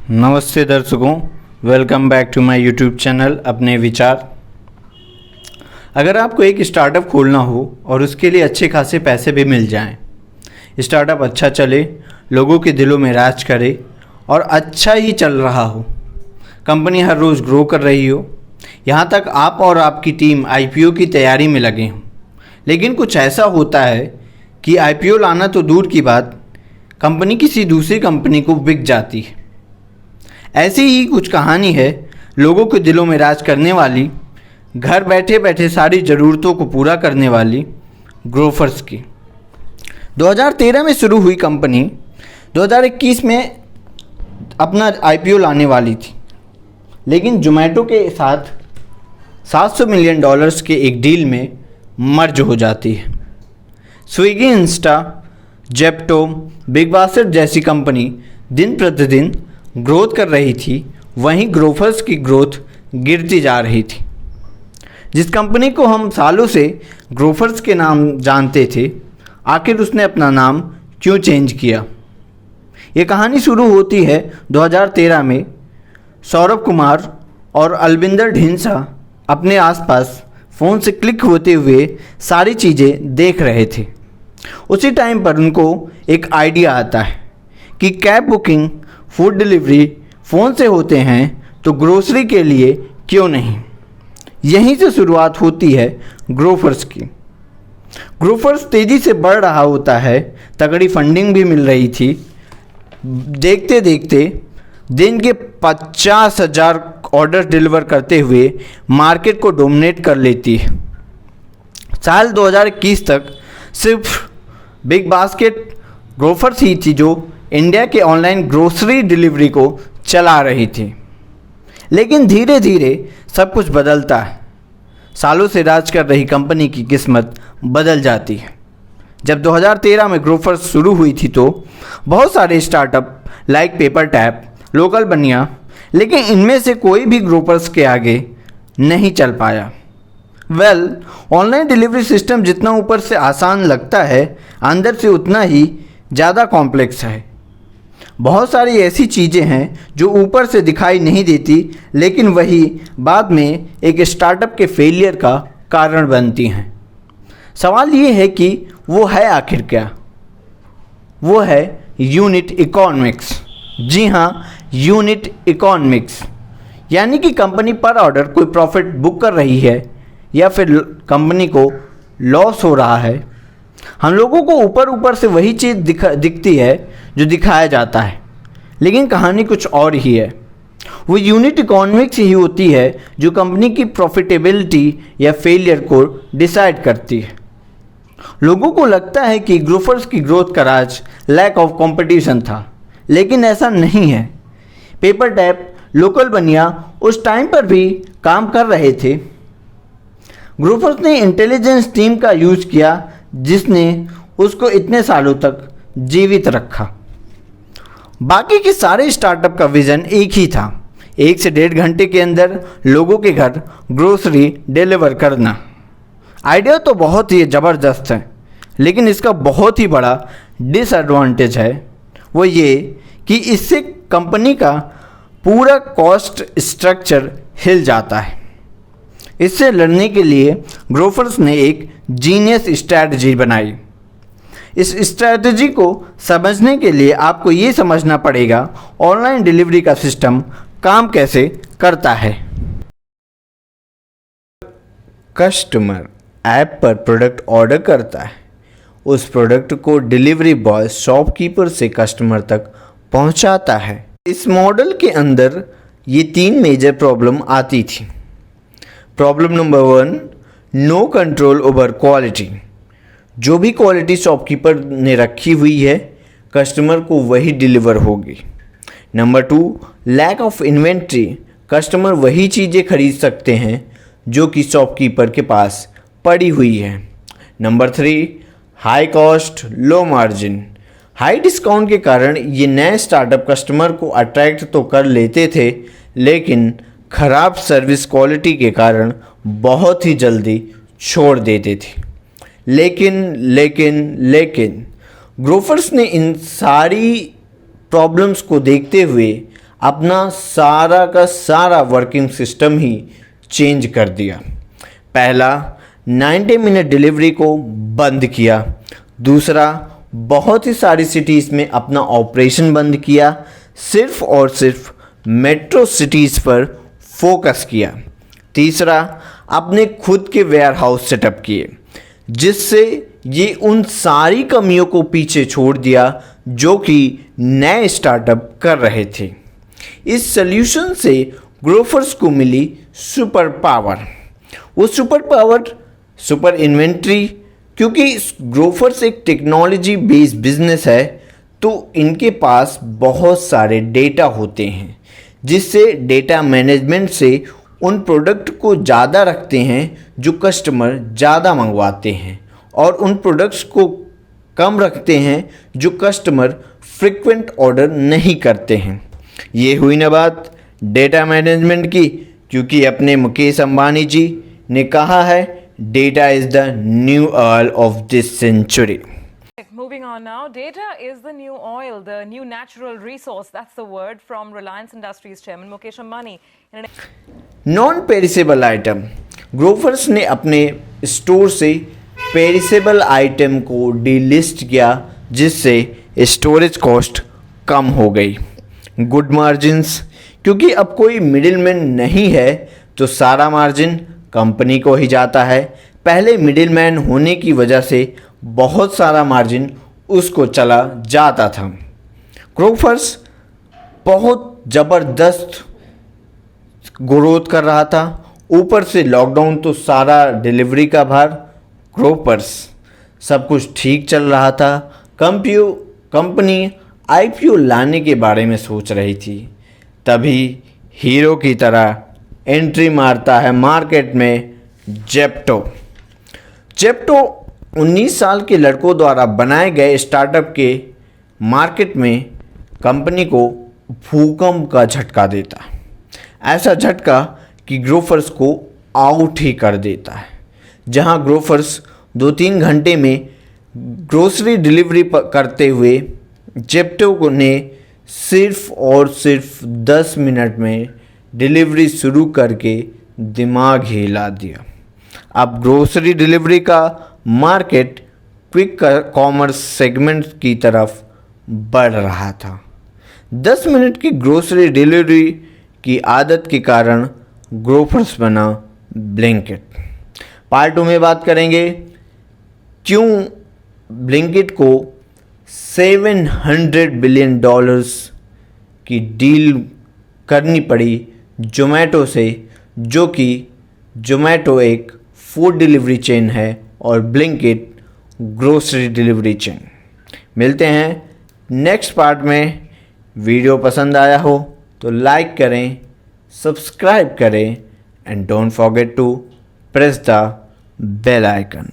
नमस्ते दर्शकों, welcome back to my YouTube channel अपने विचार। अगर आपको एक स्टार्टअप खोलना हो और उसके लिए अच्छे खासे पैसे भी मिल जाएं, स्टार्टअप अच्छा चले, लोगों के दिलों में राज करे और अच्छा ही चल रहा हो, कंपनी हर रोज़ ग्रो कर रही हो, यहाँ तक आप और आपकी टीम आईपीओ की तैयारी में लगे हों, लेकिन कुछ ऐसा होता है कि आईपीओ लाना तो दूर की बात, कंपनी किसी दूसरी कंपनी को बिक जाती है। ऐसी ही कुछ कहानी है लोगों के दिलों में राज करने वाली, घर बैठे बैठे सारी ज़रूरतों को पूरा करने वाली ग्रोफर्स की। 2013 में शुरू हुई कंपनी 2021 में अपना आईपीओ लाने वाली थी, लेकिन जोमेटो के साथ $700 मिलियन के एक डील में मर्ज हो जाती है। Swiggy, Insta, Zepto, big basket जैसी कंपनी दिन प्रतिदिन ग्रोथ कर रही थी, वहीं ग्रोफर्स की ग्रोथ गिरती जा रही थी। जिस कंपनी को हम सालों से ग्रोफर्स के नाम जानते थे, आखिर उसने अपना नाम क्यों चेंज किया? ये कहानी शुरू होती है 2013 में। सौरभ कुमार और अलविंदर ढींसा अपने आसपास फ़ोन से क्लिक होते हुए सारी चीज़ें देख रहे थे। उसी टाइम पर उनको एक आइडिया आता है कि cab booking, food delivery phone से होते हैं तो ग्रोसरी के लिए क्यों नहीं। यहीं से शुरुआत होती है ग्रोफर्स की। ग्रोफर्स तेज़ी से बढ़ रहा होता है, तगड़ी फंडिंग भी मिल रही थी। देखते देखते दिन के 50,000 ऑर्डर डिलीवर करते हुए मार्केट को डोमिनेट कर लेती है। साल 2021 तक सिर्फ बिग बास्केट ग्रोफर्स ही थी जो इंडिया के ऑनलाइन ग्रोसरी डिलीवरी को चला रही थी। लेकिन धीरे धीरे सब कुछ बदलता है। सालों से राज कर रही कंपनी की किस्मत बदल जाती है। जब 2013 में ग्रोफर्स शुरू हुई थी तो बहुत सारे startup like paper tap, local बनिया, लेकिन इनमें से कोई भी ग्रोफर्स के आगे नहीं चल पाया। ऑनलाइन डिलीवरी सिस्टम जितना ऊपर से आसान लगता है, अंदर से उतना ही ज़्यादा कॉम्प्लेक्स है। बहुत सारी ऐसी चीज़ें हैं जो ऊपर से दिखाई नहीं देती, लेकिन वही बाद में एक स्टार्टअप के फेलियर का कारण बनती हैं। सवाल ये है कि वो है आखिर क्या? वो है यूनिट इकोनॉमिक्स। जी हाँ, यूनिट इकोनॉमिक्स, यानी कि कंपनी पर ऑर्डर कोई प्रॉफिट बुक कर रही है या फिर कंपनी को लॉस हो रहा है। हम लोगों को ऊपर ऊपर से वही चीज़ दिखती है जो दिखाया जाता है, लेकिन कहानी कुछ और ही है। वो यूनिट इकोनॉमिक्स ही होती है जो कंपनी की प्रॉफिटेबिलिटी या फेलियर को डिसाइड करती है। लोगों को लगता है कि ग्रोफर्स की ग्रोथ का राज लैक ऑफ कंपटीशन था, लेकिन ऐसा नहीं है। पेपर टैप, लोकल बनिया उस टाइम पर भी काम कर रहे थे। ग्रोफर्स ने इंटेलिजेंस टीम का यूज़ किया जिसने उसको इतने सालों तक जीवित रखा। बाकी के सारे स्टार्टअप का विज़न एक ही था, 1 से 1.5 घंटे के अंदर लोगों के घर ग्रोसरी डिलीवर करना। आइडिया तो बहुत ही ज़बरदस्त है, लेकिन इसका बहुत ही बड़ा डिसएडवांटेज है। वो ये कि इससे कंपनी का पूरा कॉस्ट स्ट्रक्चर हिल जाता है। इससे लड़ने के लिए ग्रोफर्स ने एक जीनियस स्ट्रैटेजी बनाई। इस स्ट्रैटेजी को समझने के लिए आपको ये समझना पड़ेगा ऑनलाइन डिलीवरी का सिस्टम काम कैसे करता है। कस्टमर ऐप पर प्रोडक्ट ऑर्डर करता है, उस प्रोडक्ट को डिलीवरी बॉय शॉपकीपर से कस्टमर तक पहुंचाता है। इस मॉडल के अंदर ये 3 मेजर प्रॉब्लम आती थी। Problem number 1, no control over quality. जो भी क्वालिटी शॉपकीपर ने रखी हुई है, कस्टमर को वही डिलीवर होगी। Number 2, lack of inventory. Customer वही चीज़ें खरीद सकते हैं जो कि शॉपकीपर के पास पड़ी हुई है। Number 3, high cost low margin. High discount के कारण ये नए स्टार्टअप कस्टमर को अट्रैक्ट तो कर लेते थे, लेकिन ख़राब सर्विस क्वालिटी के कारण बहुत ही जल्दी छोड़ देते थे। लेकिन ग्रोफर्स ने इन सारी प्रॉब्लम्स को देखते हुए अपना सारा का सारा वर्किंग सिस्टम ही चेंज कर दिया। पहला, 90 मिनट डिलीवरी को बंद किया। दूसरा, बहुत ही सारी सिटीज़ में अपना ऑपरेशन बंद किया, सिर्फ और सिर्फ मेट्रो सिटीज़ पर फोकस किया। तीसरा, अपने खुद के वेयर हाउस सेटअप किए, जिससे ये उन सारी कमियों को पीछे छोड़ दिया जो कि नए स्टार्टअप कर रहे थे। इस सल्यूशन से ग्रोफर्स को मिली सुपर पावर। वो सुपर पावर, सुपर इन्वेंट्री, क्योंकि ग्रोफर्स एक टेक्नोलॉजी बेस्ड बिजनेस है तो इनके पास बहुत सारे डेटा होते हैं, जिससे डेटा मैनेजमेंट से उन प्रोडक्ट को ज़्यादा रखते हैं जो कस्टमर ज़्यादा मंगवाते हैं, और उन प्रोडक्ट्स को कम रखते हैं जो कस्टमर फ्रिक्वेंट ऑर्डर नहीं करते हैं। ये हुई ना बात डेटा मैनेजमेंट की, क्योंकि अपने मुकेश अंबानी जी ने कहा है data is the new oil of this century. Moving on now, data is the new oil, the new natural resource. That's the word from Reliance Industries chairman Mukesh Ambani. Non perishable item, Grofers ने अपने store से perishable item को delist किया, जिससे storage cost कम हो गई। Good margins, क्योंकि अब कोई मिडिलमैन नहीं है तो सारा मार्जिन कंपनी को ही जाता है। पहले मिडिलमैन होने की वजह से बहुत सारा मार्जिन उसको चला जाता था। ग्रोफर्स बहुत ज़बरदस्त ग्रोथ कर रहा था, ऊपर से लॉकडाउन तो सारा डिलीवरी का भार। ग्रोफर्स सब कुछ ठीक चल रहा था। कंपनी आईपीओ लाने के बारे में सोच रही थी, तभी हीरो की तरह एंट्री मारता है मार्केट में जेप्टो। 19 साल के लड़कों द्वारा बनाए गए स्टार्टअप के मार्केट में कंपनी को भूकंप का झटका देता है। ऐसा झटका कि ग्रोफर्स को आउट ही कर देता है। जहां ग्रोफर्स 2-3 घंटे में ग्रोसरी डिलीवरी करते हुए जेप्टो ने सिर्फ और सिर्फ 10 मिनट में डिलीवरी शुरू करके दिमाग ही हिला दिया। अब ग्रोसरी डिलीवरी का मार्केट क्विक कॉमर्स सेगमेंट की तरफ बढ़ रहा था। 10 मिनट की ग्रोसरी डिलीवरी की आदत के कारण ग्रोफर्स बना ब्लिंकिट। पार्ट 2 में बात करेंगे क्यों ब्लिंकिट को $700 बिलियन की डील करनी पड़ी जोमेटो से, जो कि जोमेटो एक फूड डिलीवरी चेन है और ब्लिंकिट ग्रोसरी डिलीवरी चेन। मिलते हैं नेक्स्ट पार्ट में। वीडियो पसंद आया हो तो लाइक करें, सब्सक्राइब करें and don't forget to press the bell icon.